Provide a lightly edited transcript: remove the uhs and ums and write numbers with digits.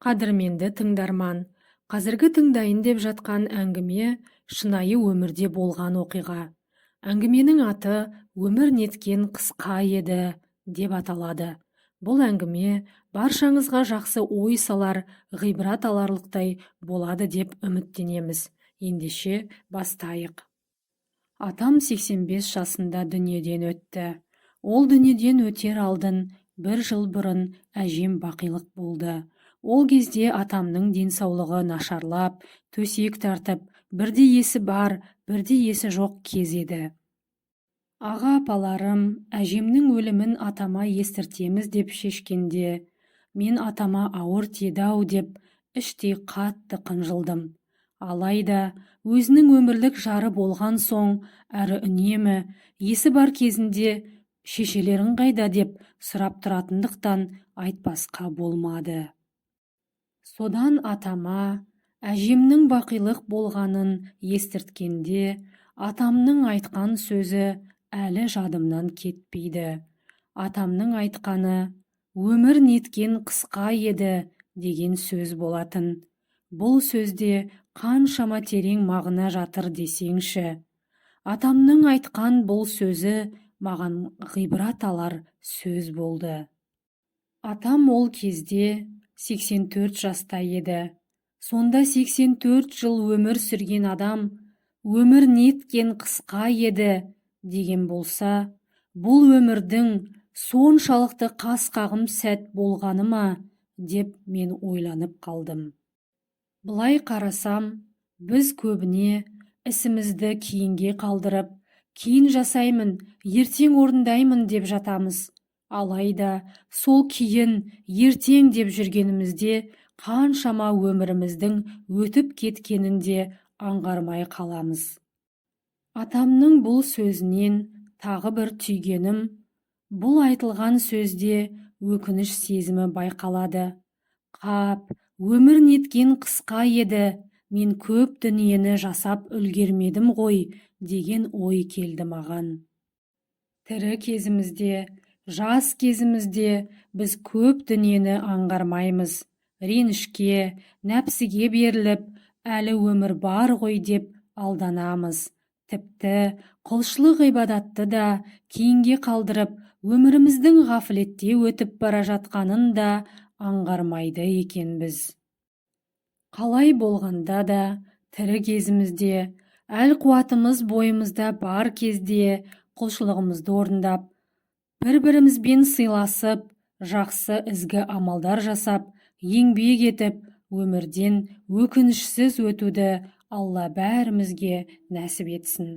Қадірменді тыңдарман, қазіргі тыңдайын деп жатқан әңгіме шынайы өмірде болған оқиға. Әңгіменің аты «Өмір неткен қысқа еді» деп аталады. Бұл әңгіме баршаңызға жақсы ой салар, ғибрат аларлықтай болады деп үміттенеміз. Ендеше бастайық. Атам 85 жасында дүниеден өтті. Ол дүниеден өтер алдын 1 жыл бұрын әжем бақилық болды. Ол кезде атамның денсаулығы нашарлап, төсек тартып, бірде есі бар, бірде есі жоқ кез еді. Аға-апаларым әжемнің өлімін атама естіртеміз деп шешкенде, мен атама ауыр тиді-ау деп іштей қатты қынжылдым. Алайда өзінің өмірлік жары болған соң, әрі үнемі есі бар кезінде шешелерің қайда деп сұрап тұратындықтан айтпасқа болмады. Содан атама әжемнің бақилық болғанын естірткенде, атамның айтқан сөзі әлі жадымнан кетпейді. Атамның айтқаны «Өмір неткен қысқа еді» деген сөз болатын. Бұл сөзде қаншама терең мағына жатыр десеңші. Атамның айтқан бұл сөзі маған ғибрат алар сөз болды. Атам ол кезде 84 жаста еді. Сонда 84 жыл өмір сүрген адам «Өмір неткен қысқа еді» деген болса, бұл өмірдің соншалықты қас-қағым сәт болғаны ма деп мен ойланып қалдым. Былай қарасам, біз көбіне ісімізді кейінге қалдырып, кейін жасаймын, ертең орындаймын деп жатамыз. Алайда сол кейін ертең деп жүргенімізде қаншама өміріміздің өтіп кеткенін де аңғармай қаламыз. Атамның бұл сөзінен тағы бір түйгенім, бұл айтылған сөзде өкініш сезімі байқалады. Қап, өмір неткен қысқа еді, мен көп дүниені жасап үлгермедім ғой деген ой келді маған. Тірі кезімізде, жас кезімізде біз көп дүниені аңғармаймыз. Ренішке, нәпсіге беріліп, әлі өмір бар ғой деп алданамыз. Тіпті құлшылық ғибадатты да кейінге қалдырып, өміріміздің ғафлетте өтіп бара жатқанын да аңғармайды екенбіз. Қалай болғанда да, тірі кезімізде, әл-қуатымыз бойымызда бар кезде құлшылығымызды орындап, бір-бірімізбен сыйласып, жақсы ізгі амалдар жасап, еңбек етіп, өмірден өкінішсіз өтуді Алла бәрімізге нәсіп етсін.